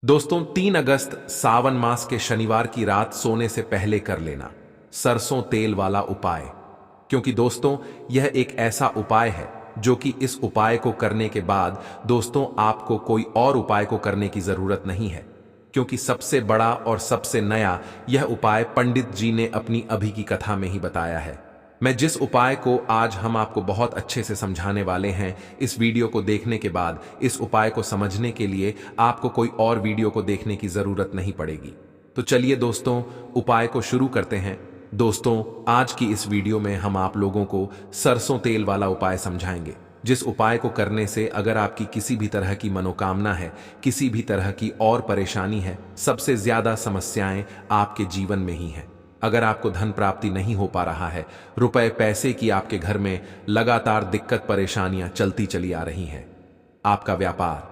दोस्तों 3 अगस्त सावन मास के शनिवार की रात सोने से पहले कर लेना सरसों तेल वाला उपाय। क्योंकि दोस्तों यह एक ऐसा उपाय है जो कि इस उपाय को करने के बाद दोस्तों आपको कोई और उपाय को करने की जरूरत नहीं है। क्योंकि सबसे बड़ा और सबसे नया यह उपाय पंडित जी ने अपनी अभी की कथा में ही बताया है। मैं जिस उपाय को आज हम आपको बहुत अच्छे से समझाने वाले हैं, इस वीडियो को देखने के बाद इस उपाय को समझने के लिए आपको कोई और वीडियो को देखने की जरूरत नहीं पड़ेगी। तो चलिए दोस्तों उपाय को शुरू करते हैं। दोस्तों आज की इस वीडियो में हम आप लोगों को सरसों तेल वाला उपाय समझाएंगे, जिस उपाय को करने से अगर आपकी किसी भी तरह की मनोकामना है, किसी भी तरह की और परेशानी है, सबसे ज्यादा समस्याएं आपके जीवन में ही हैं। अगर आपको धन प्राप्ति नहीं हो पा रहा है, रुपए पैसे की आपके घर में लगातार दिक्कत परेशानियां चलती चली आ रही हैं, आपका व्यापार,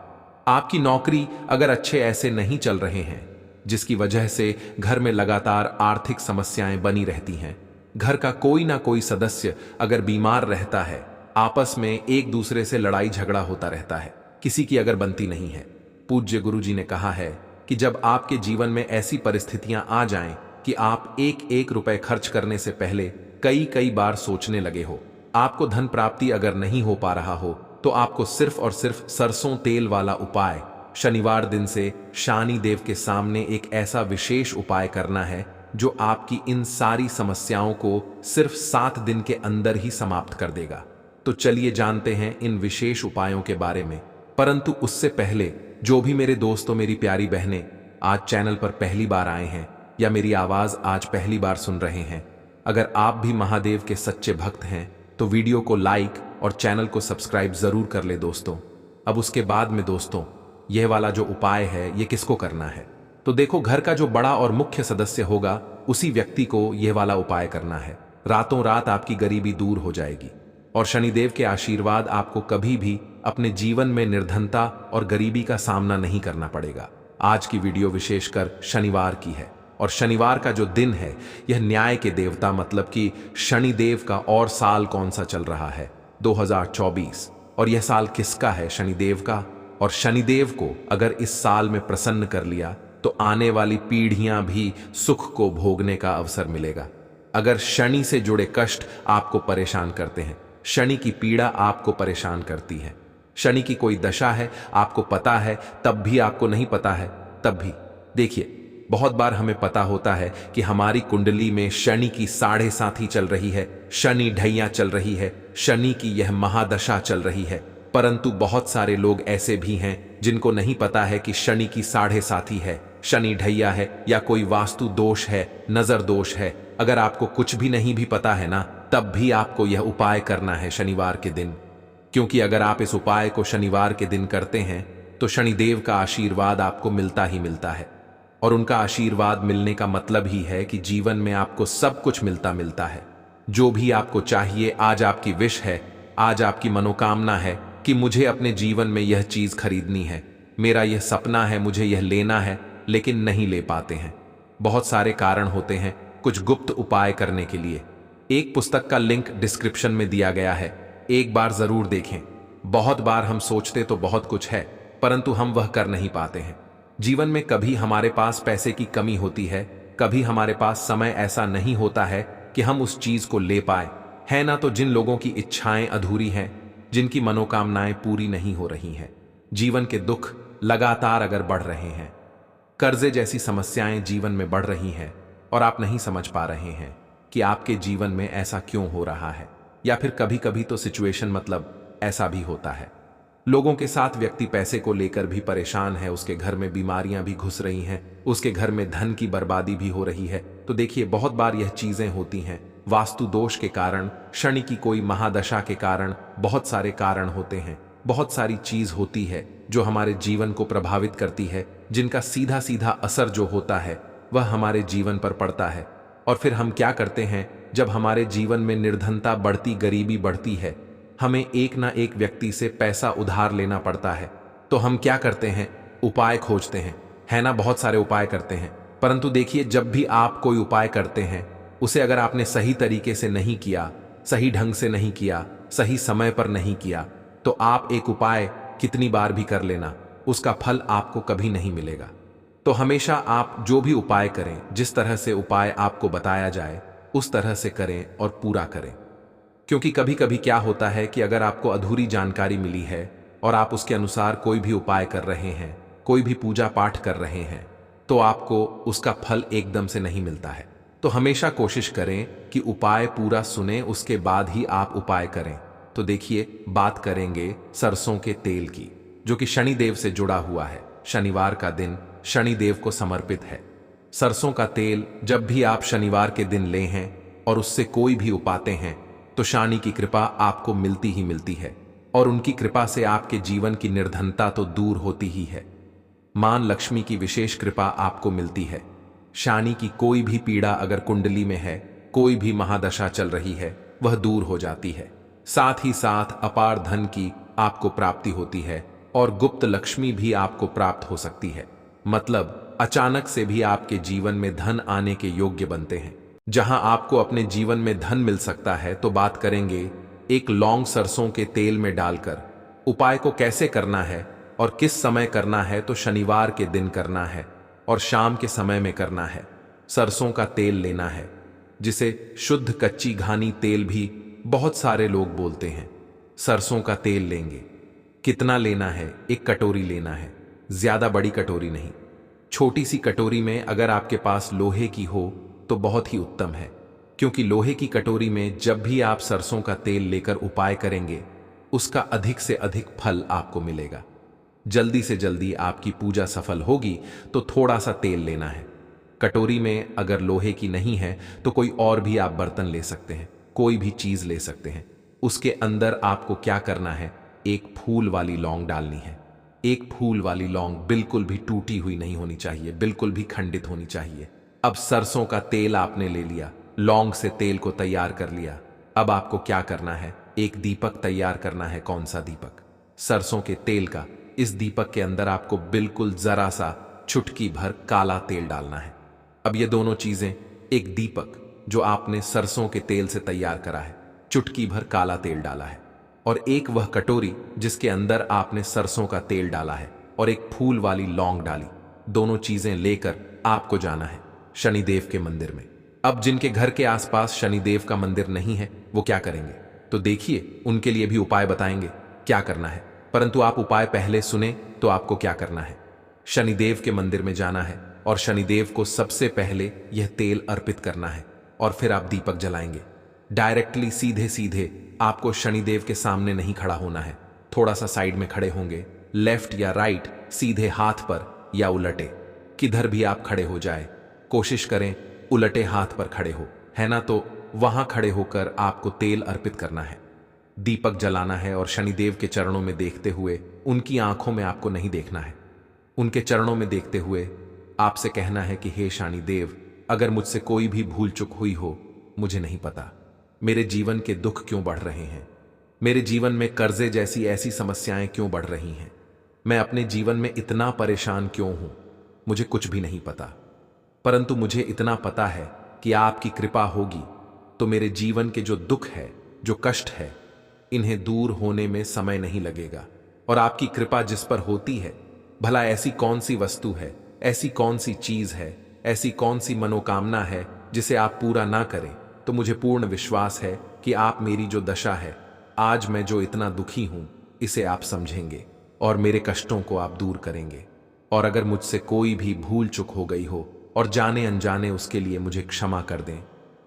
आपकी नौकरी अगर अच्छे ऐसे नहीं चल रहे हैं, जिसकी वजह से घर में लगातार आर्थिक समस्याएं बनी रहती हैं, घर का कोई ना कोई सदस्य अगर बीमार रहता है, आपस में एक दूसरे से लड़ाई झगड़ा होता रहता है, किसी की अगर बनती नहीं है। पूज्य गुरु जी ने कहा है कि जब आपके जीवन में ऐसी परिस्थितियां आ जाएं कि आप एक एक रुपए खर्च करने से पहले कई कई बार सोचने लगे हो, आपको धन प्राप्ति अगर नहीं हो पा रहा हो, तो आपको सिर्फ और सिर्फ सरसों तेल वाला उपाय शनिवार दिन से शनि देव के सामने एक ऐसा विशेष उपाय करना है जो आपकी इन सारी समस्याओं को सिर्फ 7 दिन के अंदर ही समाप्त कर देगा। तो चलिए जानते हैं इन विशेष उपायों के बारे में। परंतु उससे पहले जो भी मेरे दोस्तों, मेरी प्यारी बहनें आज चैनल पर पहली बार आए हैं या मेरी आवाज आज पहली बार सुन रहे हैं, अगर आप भी महादेव के सच्चे भक्त हैं तो वीडियो को लाइक और चैनल को सब्सक्राइब जरूर कर ले दोस्तों। अब उसके बाद में दोस्तों यह वाला जो उपाय है ये किसको करना है, तो देखो घर का जो बड़ा और मुख्य सदस्य होगा उसी व्यक्ति को यह वाला उपाय करना है। रातों रात आपकी गरीबी दूर हो जाएगी और शनिदेव के आशीर्वाद आपको कभी भी अपने जीवन में निर्धनता और गरीबी का सामना नहीं करना पड़ेगा। आज की वीडियो विशेषकर शनिवार की है और शनिवार का जो दिन है यह न्याय के देवता मतलब कि शनिदेव का, और साल कौन सा चल रहा है 2024, और यह साल किसका है, शनिदेव का। और शनिदेव को अगर इस साल में प्रसन्न कर लिया तो आने वाली पीढ़ियां भी सुख को भोगने का अवसर मिलेगा। अगर शनि से जुड़े कष्ट आपको परेशान करते हैं, शनि की पीड़ा आपको परेशान करती है, शनि की कोई दशा है आपको पता है तब भी आपको नहीं पता है, तब भी देखिए बहुत बार हमें पता होता है कि हमारी कुंडली में शनि की 7.5 चल रही है, शनि ढैया चल रही है, शनि की यह महादशा चल रही है। परंतु बहुत सारे लोग ऐसे भी हैं जिनको नहीं पता है कि शनि की 7.5 है, शनि ढैया है या कोई वास्तु दोष है, नजर दोष है। अगर आपको कुछ भी नहीं भी पता है ना, तब भी आपको यह उपाय करना है शनिवार के दिन। क्योंकि अगर आप इस उपाय को शनिवार के दिन करते हैं तो शनिदेव का आशीर्वाद आपको मिलता ही मिलता है। और उनका आशीर्वाद मिलने का मतलब ही है कि जीवन में आपको सब कुछ मिलता है। जो भी आपको चाहिए, आज आपकी विश है, आज आपकी मनोकामना है कि मुझे अपने जीवन में यह चीज खरीदनी है, मेरा यह सपना है, मुझे यह लेना है, लेकिन नहीं ले पाते हैं। बहुत सारे कारण होते हैं कुछ गुप्त उपाय करने के लिए। एक पुस्तक का लिंक डिस्क्रिप्शन में दिया गया है, एक बार जरूर देखें। बहुत बार हम सोचते तो बहुत कुछ है परंतु हम वह कर नहीं पाते हैं। जीवन में कभी हमारे पास पैसे की कमी होती है, कभी हमारे पास समय ऐसा नहीं होता है कि हम उस चीज को ले पाए, है ना। तो जिन लोगों की इच्छाएं अधूरी हैं, जिनकी मनोकामनाएं पूरी नहीं हो रही हैं, जीवन के दुख लगातार अगर बढ़ रहे हैं, कर्जे जैसी समस्याएं जीवन में बढ़ रही हैं और आप नहीं समझ पा रहे हैं कि आपके जीवन में ऐसा क्यों हो रहा है, या फिर कभी कभी तो सिचुएशन मतलब ऐसा भी होता है, लोगों के साथ व्यक्ति पैसे को लेकर भी परेशान है, उसके घर में बीमारियां भी घुस रही हैं, उसके घर में धन की बर्बादी भी हो रही है। तो देखिए बहुत बार यह चीजें होती हैं वास्तु दोष के कारण, शनि की कोई महादशा के कारण, बहुत सारे कारण होते हैं, बहुत सारी चीज होती है जो हमारे जीवन को प्रभावित करती है, जिनका सीधा सीधा असर जो होता है वह हमारे जीवन पर पड़ता है। और फिर हम क्या करते हैं, जब हमारे जीवन में निर्धनता बढ़ती, गरीबी बढ़ती है, हमें एक ना एक व्यक्ति से पैसा उधार लेना पड़ता है, तो हम क्या करते हैं, उपाय खोजते हैं, है ना। बहुत सारे उपाय करते हैं, परंतु देखिए जब भी आप कोई उपाय करते हैं उसे अगर आपने सही तरीके से नहीं किया, सही ढंग से नहीं किया, सही समय पर नहीं किया, तो आप एक उपाय कितनी बार भी कर लेना, उसका फल आपको कभी नहीं मिलेगा। तो हमेशा आप जो भी उपाय करें, जिस तरह से उपाय आपको बताया जाए उस तरह से करें और पूरा करें। क्योंकि कभी कभी क्या होता है कि अगर आपको अधूरी जानकारी मिली है और आप उसके अनुसार कोई भी उपाय कर रहे हैं, कोई भी पूजा पाठ कर रहे हैं, तो आपको उसका फल एकदम से नहीं मिलता है। तो हमेशा कोशिश करें कि उपाय पूरा सुने, उसके बाद ही आप उपाय करें। तो देखिए, बात करेंगे सरसों के तेल की, जो कि शनिदेव से जुड़ा हुआ है। शनिवार का दिन शनिदेव को समर्पित है। सरसों का तेल जब भी आप शनिवार के दिन ले हैं और उससे कोई भी उपाते हैं, तो शनि की कृपा आपको मिलती ही मिलती है, और उनकी कृपा से आपके जीवन की निर्धनता तो दूर होती ही है। मां लक्ष्मी की विशेष कृपा आपको मिलती है। शनि की कोई भी पीड़ा अगर कुंडली में है, कोई भी महादशा चल रही है, वह दूर हो जाती है। साथ ही साथ अपार धन की आपको प्राप्ति होती है और गुप्त लक्ष्मी भी आपको प्राप्त हो सकती है। मतलब अचानक से भी आपके जीवन में धन आने के योग्य बनते हैं। जहां आपको अपने जीवन में धन मिल सकता है, तो बात करेंगे एक लौंग सरसों के तेल में डालकर। उपाय को कैसे करना है और किस समय करना है, तो शनिवार के दिन करना है और शाम के समय में करना है। सरसों का तेल लेना है, जिसे शुद्ध कच्ची घानी तेल भी बहुत सारे लोग बोलते हैं। सरसों का तेल लेंगे। कितना लेना है? एक कटोरी लेना है, ज्यादा बड़ी कटोरी नहीं। छोटी सी कटोरी में अगर आपके पास लोहे की हो तो बहुत ही उत्तम है, क्योंकि लोहे की कटोरी में जब भी आप सरसों का तेल लेकर उपाय करेंगे, उसका अधिक से अधिक फल आपको मिलेगा। जल्दी से जल्दी आपकी पूजा सफल होगी, तो थोड़ा सा तेल लेना है। कटोरी में अगर लोहे की नहीं है तो कोई और भी आप बर्तन ले सकते हैं, कोई भी चीज ले सकते हैं। उसके अंदर आपको क्या करना है? एक फूल वाली लौंग डालनी है। एक फूल वाली लौंग बिल्कुल भी टूटी हुई नहीं होनी चाहिए, बिल्कुल भी खंडित होनी चाहिए। अब सरसों का तेल आपने ले लिया, लौंग से तेल को तैयार कर लिया। अब आपको क्या करना है? एक दीपक तैयार करना है। कौन सा दीपक? सरसों के तेल का। इस दीपक के अंदर आपको बिल्कुल जरा सा चुटकी भर काला तेल डालना है। अब ये दोनों चीजें, एक दीपक जो आपने सरसों के तेल से तैयार करा है, चुटकी भर काला तेल डाला है, और एक वह कटोरी जिसके अंदर आपने सरसों का तेल डाला है और एक फूल वाली लौंग डाली। दोनों चीजें लेकर आपको जाना है शनिदेव के मंदिर में। अब जिनके घर के आसपास शनिदेव का मंदिर नहीं है, वो क्या करेंगे? तो देखिए, उनके लिए भी उपाय बताएंगे क्या करना है। परंतु आप उपाय पहले सुने तो आपको क्या करना है। शनिदेव के मंदिर में जाना है और शनिदेव को सबसे पहले यह तेल अर्पित करना है, और फिर आप दीपक जलाएंगे। डायरेक्टली सीधे सीधे आपको शनिदेव के सामने नहीं खड़ा होना है, थोड़ा सा साइड में खड़े होंगे, लेफ्ट या राइट, सीधे हाथ पर या उलटे, किधर भी आप खड़े हो जाए। कोशिश करें उलटे हाथ पर खड़े हो, है ना? तो वहां खड़े होकर आपको तेल अर्पित करना है, दीपक जलाना है, और शनिदेव के चरणों में देखते हुए, उनकी आंखों में आपको नहीं देखना है, उनके चरणों में देखते हुए आपसे कहना है कि हे शनिदेव, अगर मुझसे कोई भी भूल चूक हुई हो, मुझे नहीं पता। मेरे जीवन के दुख क्यों बढ़ रहे हैं? मेरे जीवन में कर्जे जैसी ऐसी समस्याएं क्यों बढ़ रही हैं? मैं अपने जीवन में इतना परेशान क्यों हूं? मुझे कुछ भी नहीं पता, परंतु मुझे इतना पता है कि आपकी कृपा होगी तो मेरे जीवन के जो दुख है, जो कष्ट है, इन्हें दूर होने में समय नहीं लगेगा। और आपकी कृपा जिस पर होती है, भला ऐसी कौन सी वस्तु है, ऐसी कौन सी चीज है, ऐसी कौन सी मनोकामना है जिसे आप पूरा ना करें? तो मुझे पूर्ण विश्वास है कि आप मेरी जो दशा है, आज मैं जो इतना दुखी हूं, इसे आप समझेंगे और मेरे कष्टों को आप दूर करेंगे। और अगर मुझसे कोई भी भूल चूक हो गई हो और जाने अनजाने, उसके लिए मुझे क्षमा कर दें।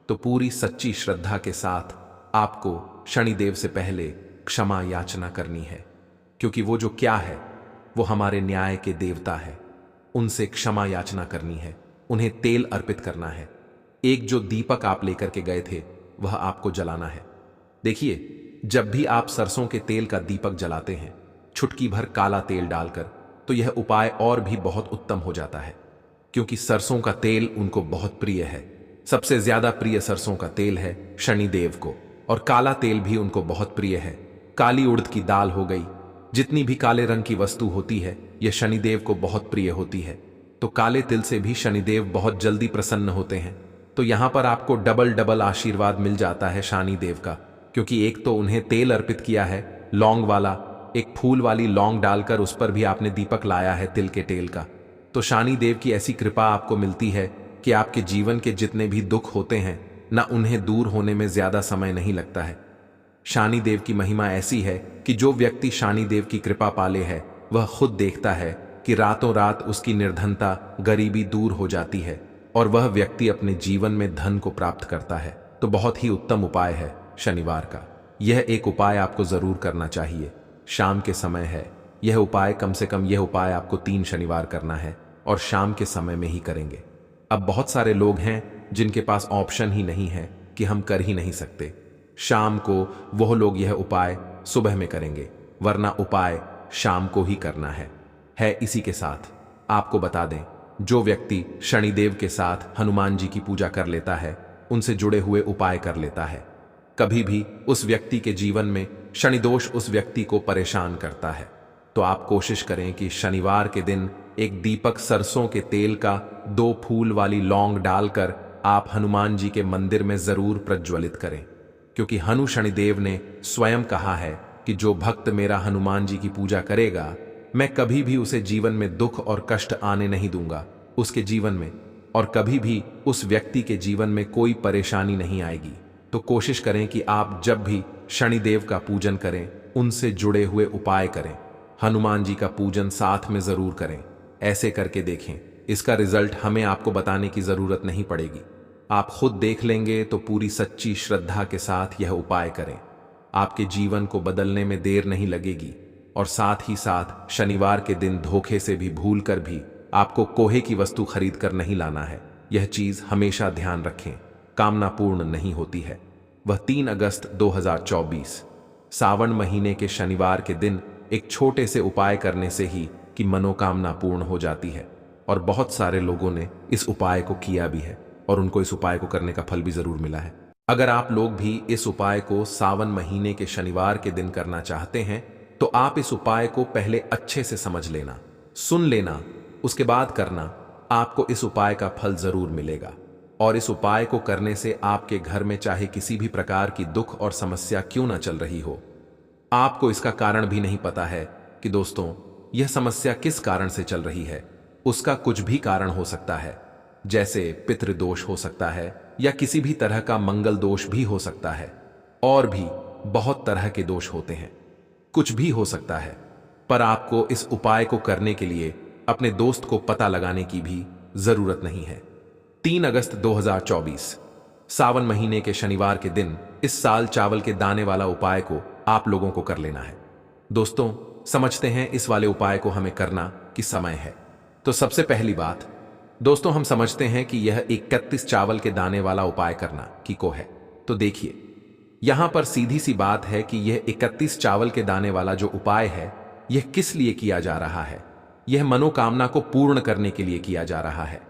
तो पूरी सच्ची श्रद्धा के साथ आपको शनिदेव से पहले क्षमा याचना करनी है, क्योंकि वो जो क्या है, वो हमारे न्याय के देवता है। उनसे क्षमा याचना करनी है, उन्हें तेल अर्पित करना है। एक जो दीपक आप लेकर के गए थे, वह आपको जलाना है। देखिए, जब भी आप सरसों के तेल का दीपक जलाते हैं, चुटकी भर काला तेल डालकर, तो यह उपाय और भी बहुत उत्तम हो जाता है, क्योंकि सरसों का तेल उनको बहुत प्रिय है। सबसे ज्यादा प्रिय सरसों का तेल है शनिदेव को, और काला तेल भी उनको बहुत प्रिय है। काली उड़द की दाल हो गई, जितनी भी काले रंग की वस्तु होती है, यह शनिदेव को बहुत प्रिय होती है। तो काले तिल से भी शनिदेव बहुत जल्दी प्रसन्न होते हैं। तो यहां पर आपको डबल डबल आशीर्वाद मिल जाता है शनिदेव का, क्योंकि एक तो उन्हें तेल अर्पित किया है लौंग वाला, एक फूल वाली लौंग डालकर उस पर भी आपने दीपक लाया है तिल के तेल का। तो शनि देव की ऐसी कृपा आपको मिलती है कि आपके जीवन के जितने भी दुख होते हैं ना, उन्हें दूर होने में ज्यादा समय नहीं लगता है। शनि देव की महिमा ऐसी है कि जो व्यक्ति शनि देव की कृपा पाले है वह खुद देखता है कि रातों रात उसकी निर्धनता, गरीबी दूर हो जाती है और वह व्यक्ति अपने जीवन में धन को प्राप्त करता है। तो बहुत ही उत्तम उपाय है शनिवार का। यह एक उपाय आपको जरूर करना चाहिए। शाम के समय है यह उपाय, कम से कम यह उपाय आपको 3 शनिवार करना है और शाम के समय में ही करेंगे। अब बहुत सारे लोग हैं जिनके पास ऑप्शन ही नहीं है कि हम कर ही नहीं सकते शाम को, वह लोग यह उपाय सुबह में करेंगे, वरना उपाय शाम को ही करना है। इसी के साथ आपको बता दें, जो व्यक्ति शनिदेव के साथ हनुमान जी की पूजा कर लेता है, उनसे जुड़े हुए उपाय कर लेता है, कभी भी उस व्यक्ति के जीवन में शनि दोष उस व्यक्ति को परेशान करता है। तो आप कोशिश करें कि शनिवार के दिन एक दीपक सरसों के तेल का 2 फूल वाली लौंग डालकर आप हनुमान जी के मंदिर में जरूर प्रज्वलित करें, क्योंकि हनु शनिदेव ने स्वयं कहा है कि जो भक्त मेरा हनुमान जी की पूजा करेगा, मैं कभी भी उसे जीवन में दुख और कष्ट आने नहीं दूंगा उसके जीवन में, और कभी भी उस व्यक्ति के जीवन में कोई परेशानी नहीं आएगी। तो कोशिश करें कि आप जब भी शनिदेव का पूजन करें, उनसे जुड़े हुए उपाय करें, हनुमान जी का पूजन साथ में जरूर करें। ऐसे करके देखें, इसका रिजल्ट हमें आपको बताने की जरूरत नहीं पड़ेगी, आप खुद देख लेंगे। तो पूरी सच्ची श्रद्धा के साथ यह उपाय करें, आपके जीवन को बदलने में देर नहीं लगेगी। और साथ ही साथ शनिवार के दिन धोखे से भी, भूल कर भी आपको कोहे की वस्तु खरीद कर नहीं लाना है। यह चीज हमेशा ध्यान रखें, कामना पूर्ण नहीं होती है। वह 3 अगस्त 2024 सावन महीने के शनिवार के दिन एक छोटे से उपाय करने से ही कि मनोकामना पूर्ण हो जाती है। और बहुत सारे लोगों ने इस उपाय को किया भी है और उनको इस उपाय को करने का फल भी जरूर मिला है। अगर आप लोग भी इस उपाय को सावन महीने के शनिवार के दिन करना चाहते हैं, तो आप इस उपाय को पहले अच्छे से समझ लेना, सुन लेना, उसके बाद करना। आपको इस उपाय का फल जरूर मिलेगा। और इस उपाय को करने से आपके घर में चाहे किसी भी प्रकार की दुख और समस्या क्यों ना चल रही हो, आपको इसका कारण भी नहीं पता है कि दोस्तों यह समस्या किस कारण से चल रही है। उसका कुछ भी कारण हो सकता है, जैसे पितृदोष हो सकता है या किसी भी तरह का मंगल दोष भी हो सकता है, और भी बहुत तरह के दोष होते हैं, कुछ भी हो सकता है। पर आपको इस उपाय को करने के लिए अपने दोस्त को पता लगाने की भी जरूरत नहीं है। 3 अगस्त 2024 सावन महीने के शनिवार के दिन इस साल चावल के दाने वाला उपाय को आप लोगों को कर लेना है। दोस्तों समझते हैं इस वाले उपाय को हमें करना कि समय है। तो सबसे पहली बात दोस्तों, हम समझते हैं कि यह 31 चावल के दाने वाला उपाय करना की को है। तो देखिए, यहां पर सीधी सी बात है कि यह 31 चावल के दाने वाला जो उपाय है, यह किस लिए किया जा रहा है। यह मनोकामना को पूर्ण करने के लिए किया जा रहा है,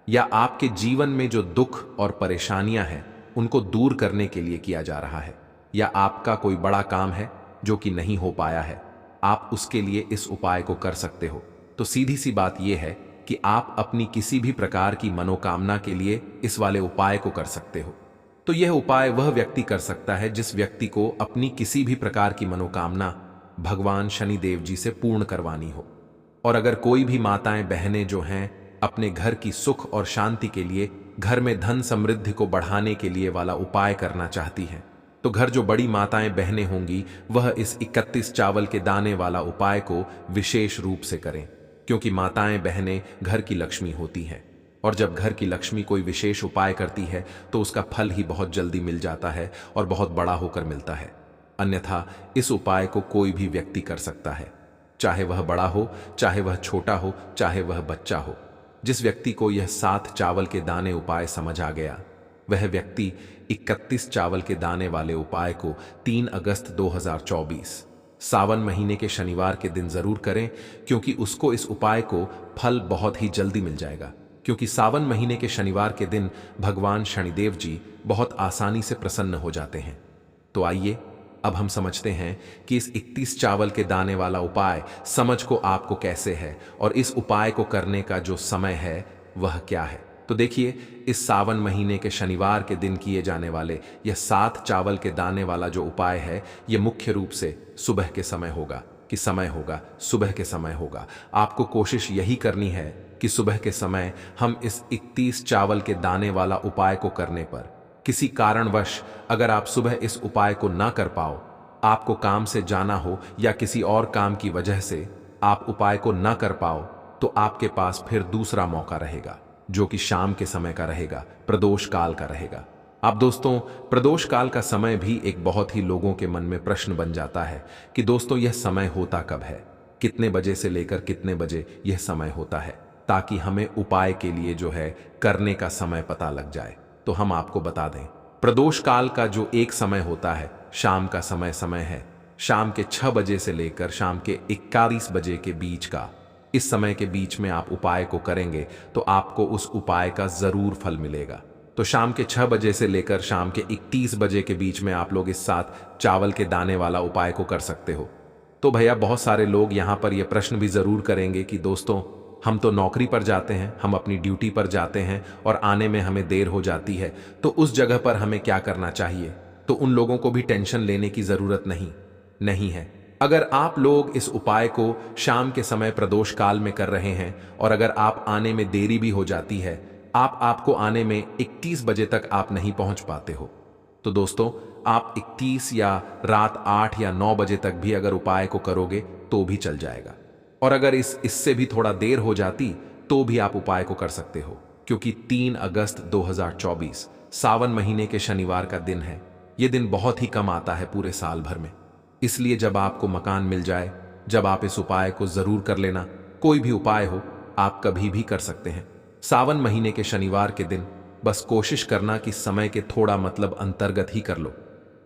या आपके जीवन में जो दुख और परेशानियां हैं उनको दूर करने के लिए किया जा रहा है, या आपका कोई बड़ा काम है जो कि नहीं हो पाया है, आप उसके लिए इस उपाय को कर सकते हो। तो सीधी सी बात यह है कि आप अपनी किसी भी प्रकार की मनोकामना के लिए इस वाले उपाय को कर सकते हो। तो यह उपाय वह व्यक्ति कर सकता है जिस व्यक्ति को अपनी किसी भी प्रकार की मनोकामना भगवान शनिदेव जी से पूर्ण करवानी हो। और अगर कोई भी माताएं बहनें जो हैं अपने घर की सुख और शांति के लिए, घर में धन समृद्धि को बढ़ाने के लिए वाला उपाय करना चाहती हैं, तो घर जो बड़ी माताएं बहनें होंगी वह इस 31 चावल के दाने वाला उपाय को विशेष रूप से करें, क्योंकि माताएं बहनें घर की लक्ष्मी होती हैं। और जब घर की लक्ष्मी कोई विशेष उपाय करती है तो उसका फल ही बहुत जल्दी मिल जाता है और बहुत बड़ा होकर मिलता है। अन्यथा इस उपाय को कोई भी व्यक्ति कर सकता है, चाहे वह बड़ा हो, चाहे वह छोटा हो, चाहे वह बच्चा हो। जिस व्यक्ति को यह 7 चावल के दाने उपाय समझ आ गया, वह व्यक्ति 31 चावल के दाने वाले उपाय को 3 अगस्त 2024 सावन महीने के शनिवार के दिन जरूर करें, क्योंकि उसको इस उपाय को फल बहुत ही जल्दी मिल जाएगा। क्योंकि सावन महीने के शनिवार के दिन भगवान शनिदेव जी बहुत आसानी से प्रसन्न हो जाते हैं। तो आइए अब हम समझते हैं कि इस 31 चावल के दाने वाला उपाय समझ को आपको कैसे है और इस उपाय को करने का जो समय है वह क्या है। तो देखिए, इस सावन महीने के शनिवार के दिन किए जाने वाले यह 7 चावल के दाने वाला जो उपाय है, यह मुख्य रूप से सुबह के समय होगा। कि समय होगा, सुबह के समय होगा। आपको कोशिश यही करनी है कि सुबह के समय हम इस 31 चावल के दाने वाला उपाय को करने पर किसी कारणवश अगर आप सुबह इस उपाय को ना कर पाओ, आपको काम से जाना हो या किसी और काम की वजह से आप उपाय को ना कर पाओ, तो आपके पास फिर दूसरा मौका रहेगा, जो कि शाम के समय का रहेगा, प्रदोष काल का रहेगा। अब दोस्तों, प्रदोष काल का समय भी एक बहुत ही लोगों के मन में प्रश्न बन जाता है कि दोस्तों यह समय होता कब है, कितने बजे से लेकर कितने बजे यह समय होता है, ताकि हमें उपाय के लिए जो है करने का समय पता लग जाए। तो हम आपको बता दें, प्रदोष काल का जो एक समय होता है, शाम का समय है, शाम के 6 बजे से लेकर शाम के 41 बजे के बीच का। इस समय के बीच में आप उपाय को करेंगे तो आपको उस उपाय का जरूर फल मिलेगा। तो शाम के 6 बजे से लेकर शाम के 31 बजे के बीच में आप लोग इस साथ चावल के दाने वाला उपाय को कर सकते हो। तो भैया बहुत सारे लोग यहाँ पर यह प्रश्न भी जरूर करेंगे कि दोस्तों हम तो नौकरी पर जाते हैं, हम अपनी ड्यूटी पर जाते हैं और आने में हमें देर हो जाती है, तो उस जगह पर हमें क्या करना चाहिए? तो उन लोगों को भी टेंशन लेने की जरूरत नहीं है। अगर आप लोग इस उपाय को शाम के समय प्रदोष काल में कर रहे हैं और अगर आप आने में देरी भी हो जाती है, आपको आने में 31 बजे तक आप नहीं पहुंच पाते हो, तो दोस्तों आप 31 या रात 8 या 9 बजे तक भी अगर उपाय को करोगे तो भी चल जाएगा। और अगर इससे भी थोड़ा देर हो जाती तो भी आप उपाय को कर सकते हो, क्योंकि 3 अगस्त 2024 सावन महीने के शनिवार का दिन है। यह दिन बहुत ही कम आता है पूरे साल भर में, इसलिए जब आपको मकान मिल जाए, जब आप इस उपाय को जरूर कर लेना। कोई भी उपाय हो आप कभी भी कर सकते हैं सावन महीने के शनिवार के दिन। बस कोशिश करना कि समय के थोड़ा मतलब अंतर्गत ही कर लो,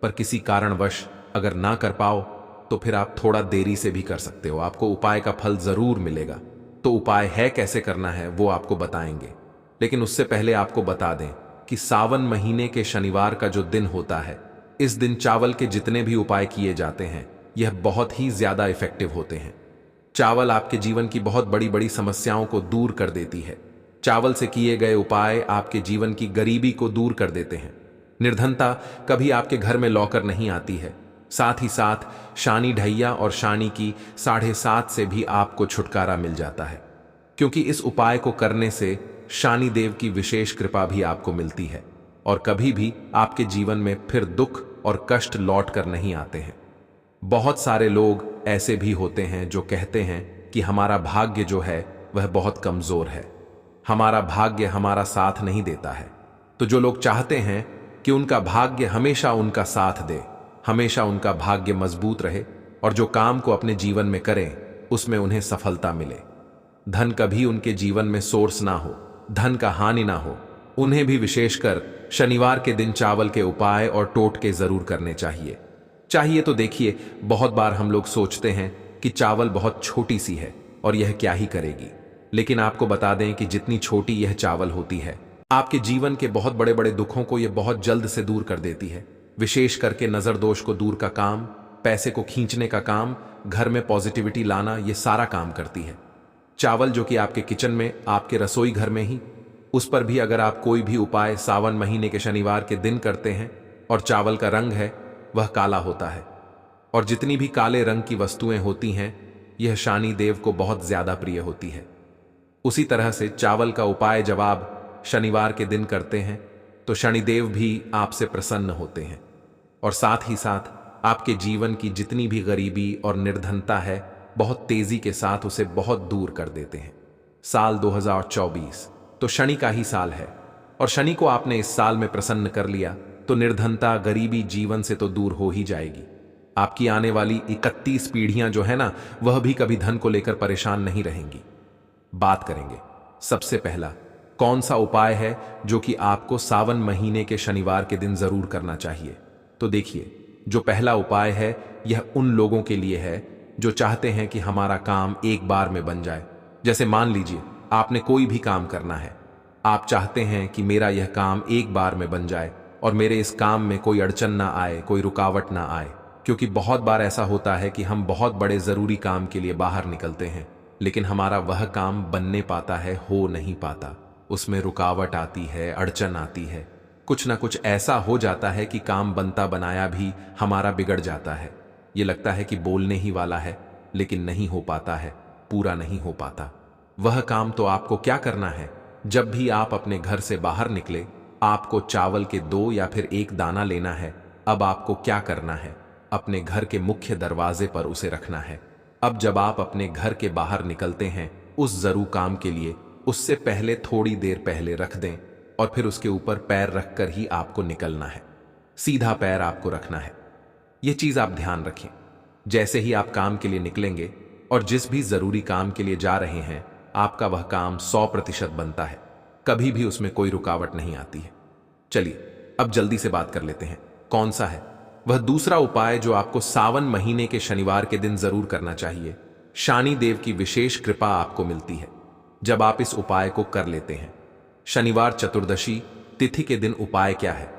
पर किसी कारणवश अगर ना कर पाओ तो फिर आप थोड़ा देरी से भी कर सकते हो, आपको उपाय का फल जरूर मिलेगा। तो उपाय है कैसे करना है वो आपको बताएंगे, लेकिन उससे पहले आपको बता दें कि सावन महीने के शनिवार का जो दिन होता है, इस दिन चावल के जितने भी उपाय किए जाते हैं यह बहुत ही ज्यादा इफेक्टिव होते हैं। चावल आपके जीवन की बहुत बड़ी बड़ी समस्याओं को दूर कर देती है। चावल से किए गए उपाय आपके जीवन की गरीबी को दूर कर देते हैं। निर्धनता कभी आपके घर में लौकर नहीं आती है। साथ ही साथ शानी ढैया और शानी की 7.5 से भी आपको छुटकारा मिल जाता है, क्योंकि इस उपाय को करने से शानी देव की विशेष कृपा भी आपको मिलती है और कभी भी आपके जीवन में फिर दुख और कष्ट लौट कर नहीं आते हैं। बहुत सारे लोग ऐसे भी होते हैं जो कहते हैं कि हमारा भाग्य जो है वह बहुत कमजोर है, हमारा भाग्य हमारा साथ नहीं देता है। तो जो लोग चाहते हैं कि उनका भाग्य हमेशा उनका साथ दे, हमेशा उनका भाग्य मजबूत रहे और जो काम को अपने जीवन में करें उसमें उन्हें सफलता मिले, धन कभी उनके जीवन में सोर्स ना हो, धन का हानि ना हो, उन्हें भी विशेषकर शनिवार के दिन चावल के उपाय और टोटके जरूर करने चाहिए। तो देखिए, बहुत बार हम लोग सोचते हैं कि चावल बहुत छोटी सी है और यह क्या ही करेगी, लेकिन आपको बता दें कि जितनी छोटी यह चावल होती है, आपके जीवन के बहुत बड़े बड़े दुखों को यह बहुत जल्द से दूर कर देती है। विशेष करके नजर दोष को दूर का काम, पैसे को खींचने का काम, घर में पॉजिटिविटी लाना, यह सारा काम करती है। चावल जो कि आपके किचन में, आपके रसोई घर में ही, उस पर भी अगर आप कोई भी उपाय सावन महीने के शनिवार के दिन करते हैं और चावल का रंग है वह काला होता है, और जितनी भी काले रंग की वस्तुएं होती हैं यह शानी देव को बहुत ज्यादा प्रिय होती है। उसी तरह से चावल का उपाय जब आप शनिवार के दिन करते हैं तो शनिदेव भी आपसे प्रसन्न होते हैं और साथ ही साथ आपके जीवन की जितनी भी गरीबी और निर्धनता है बहुत तेजी के साथ उसे बहुत दूर कर देते हैं। साल 2024 तो शनि का ही साल है और शनि को आपने इस साल में प्रसन्न कर लिया तो निर्धनता, गरीबी जीवन से तो दूर हो ही जाएगी। आपकी आने वाली 31 पीढ़ियां जो है ना, वह भी कभी धन को लेकर परेशान नहीं रहेंगी। बात करेंगे सबसे पहला कौन सा उपाय है जो कि आपको सावन महीने के शनिवार के दिन जरूर करना चाहिए। तो देखिए, जो पहला उपाय है यह उन लोगों के लिए है जो चाहते हैं कि हमारा काम एक बार में बन जाए। जैसे मान लीजिए आपने कोई भी काम करना है, आप चाहते हैं कि मेरा यह काम एक बार में बन जाए और मेरे इस काम में कोई अड़चन ना आए, कोई रुकावट ना आए, क्योंकि बहुत बार ऐसा होता है कि हम बहुत बड़े जरूरी काम के लिए बाहर निकलते हैं लेकिन हमारा वह काम बनने पाता है, हो नहीं पाता, उसमें रुकावट आती है, अड़चन आती है, कुछ ना कुछ ऐसा हो जाता है कि काम बनता बनाया भी हमारा बिगड़ जाता है। ये लगता है कि बोलने ही वाला है लेकिन नहीं हो पाता है, पूरा नहीं हो पाता। वह काम तो आपको क्या करना है, जब भी आप अपने घर से बाहर निकले आपको चावल के 2 या फिर 1 दाना लेना है। अब आपको क्या करना है, अपने घर के मुख्य दरवाजे पर उसे रखना है। अब जब आप अपने घर के बाहर निकलते हैं उस जरूर काम के लिए, उससे पहले थोड़ी देर पहले रख दें और फिर उसके ऊपर पैर रखकर ही आपको निकलना है। सीधा पैर आपको रखना है। यह चीज आप ध्यान रखें। जैसे ही आप काम के लिए निकलेंगे और जिस भी जरूरी काम के लिए जा रहे हैं, आपका वह काम 100% बनता है, कभी भी उसमें कोई रुकावट नहीं आती है। चलिए अब जल्दी से बात कर लेते हैं, कौन सा है वह दूसरा उपाय जो आपको सावन महीने के शनिवार के दिन जरूर करना चाहिए। शनि देव की विशेष कृपा आपको मिलती है जब आप इस उपाय को कर लेते हैं। शनिवार चतुर्दशी तिथि के दिन उपाय क्या है,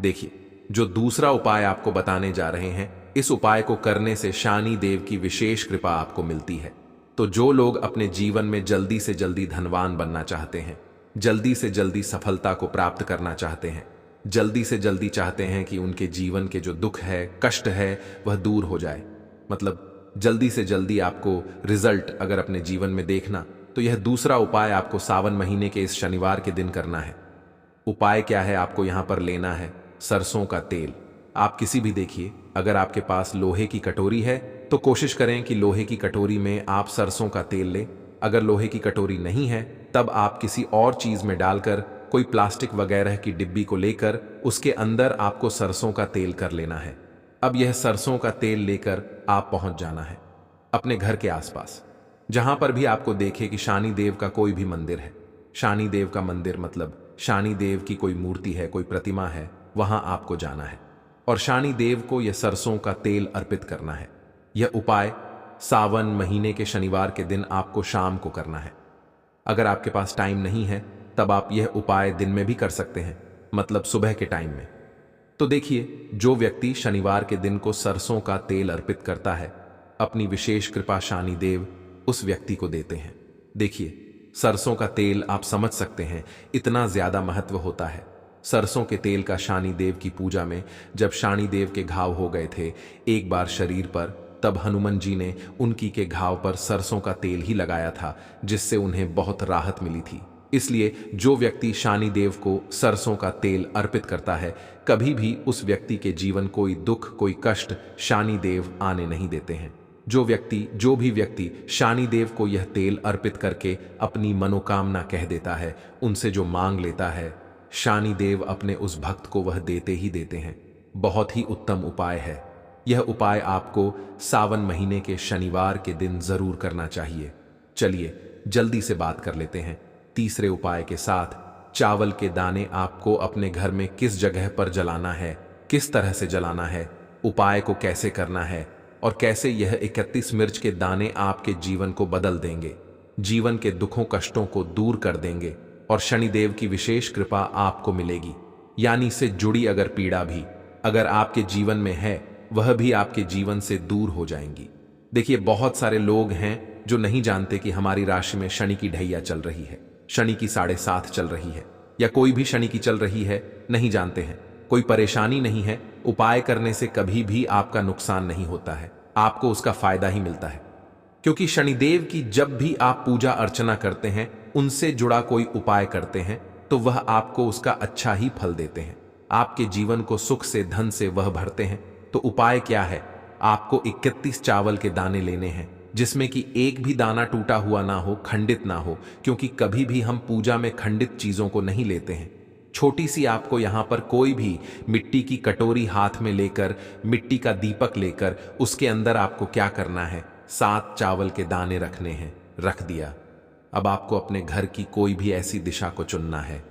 देखिए। जो दूसरा उपाय आपको बताने जा रहे हैं, इस उपाय को करने से शनि देव की विशेष कृपा आपको मिलती है। तो जो लोग अपने जीवन में जल्दी से जल्दी धनवान बनना चाहते हैं, जल्दी से जल्दी सफलता को प्राप्त करना चाहते हैं, जल्दी से जल्दी चाहते हैं कि उनके जीवन के जो दुख है, कष्ट है, वह दूर हो जाए, मतलब जल्दी से जल्दी आपको रिजल्ट अगर अपने जीवन में देखना, तो यह दूसरा उपाय आपको सावन महीने के इस शनिवार के दिन करना है। उपाय क्या है, आपको यहां पर लेना है सरसों का तेल। आप किसी भी देखिए, अगर आपके पास लोहे की कटोरी है तो कोशिश करें कि लोहे की कटोरी में आप सरसों का तेल लें। अगर लोहे की कटोरी नहीं है तब आप किसी और चीज में डालकर, कोई प्लास्टिक वगैरह की डिब्बी को लेकर उसके अंदर आपको सरसों का तेल कर लेना है। अब यह सरसों का तेल लेकर आप पहुंच जाना है अपने घर के आसपास, जहां पर भी आपको देखे कि शनि देव का कोई भी मंदिर है। शनि देव का मंदिर मतलब शनि देव की कोई मूर्ति है, कोई प्रतिमा है, वहां आपको जाना है और शनि देव को यह सरसों का तेल अर्पित करना है। यह उपाय सावन महीने के शनिवार के दिन आपको शाम को करना है। अगर आपके पास टाइम नहीं है तब आप यह उपाय दिन में भी कर सकते हैं, मतलब सुबह के टाइम में। तो देखिए, जो व्यक्ति शनिवार के दिन को सरसों का तेल अर्पित करता है, अपनी विशेष कृपा शनि देव उस व्यक्ति को देते हैं। देखिए, सरसों का तेल आप समझ सकते हैं इतना ज्यादा महत्व होता है। सरसों के तेल का शनि देव की पूजा में, जब शनि देव के घाव हो गए थे एक बार शरीर पर, तब हनुमान जी ने उनकी के घाव पर सरसों का तेल ही लगाया था, जिससे उन्हें बहुत राहत मिली थी। इसलिए जो व्यक्ति शनि देव को सरसों का तेल अर्पित करता है, कभी भी उस व्यक्ति के जीवन कोई दुख, कोई कष्ट शनि देव आने नहीं देते हैं। जो भी व्यक्ति शनि देव को यह तेल अर्पित करके अपनी मनोकामना कह देता है, उनसे जो मांग लेता है, शनि देव अपने उस भक्त को वह देते ही देते हैं। बहुत ही उत्तम उपाय है। यह उपाय आपको सावन महीने के शनिवार के दिन जरूर करना चाहिए। चलिए जल्दी से बात कर लेते हैं तीसरे उपाय के साथ। चावल के दाने आपको अपने घर में किस जगह पर जलाना है, किस तरह से जलाना है, उपाय को कैसे करना है और कैसे यह 31 मिर्च के दाने आपके जीवन को बदल देंगे, जीवन के दुखों कष्टों को दूर कर देंगे और शनिदेव की विशेष कृपा आपको मिलेगी। यानी से जुड़ी अगर पीड़ा भी अगर आपके जीवन में है, वह भी आपके जीवन से दूर हो जाएंगी। देखिए, बहुत सारे लोग हैं जो नहीं जानते कि हमारी राशि में शनि की ढैया चल रही है, शनि की 7.5 चल रही है, या कोई भी शनि की चल रही है, नहीं जानते हैं। कोई परेशानी नहीं है, उपाय करने से कभी भी आपका नुकसान नहीं होता है, आपको उसका फायदा ही मिलता है। क्योंकि शनिदेव की जब भी आप पूजा अर्चना करते हैं, उनसे जुड़ा कोई उपाय करते हैं, तो वह आपको उसका अच्छा ही फल देते हैं, आपके जीवन को सुख से, धन से वह भरते हैं। तो उपाय क्या है, आपको 31 चावल के दाने लेने हैं, जिसमें कि एक भी दाना टूटा हुआ ना हो, खंडित ना हो, क्योंकि कभी भी हम पूजा में खंडित चीजों को नहीं लेते हैं। छोटी सी आपको यहां पर कोई भी मिट्टी की कटोरी हाथ में लेकर, मिट्टी का दीपक लेकर, उसके अंदर आपको क्या करना है, 7 चावल के दाने रखने हैं। रख दिया। अब आपको अपने घर की कोई भी ऐसी दिशा को चुनना है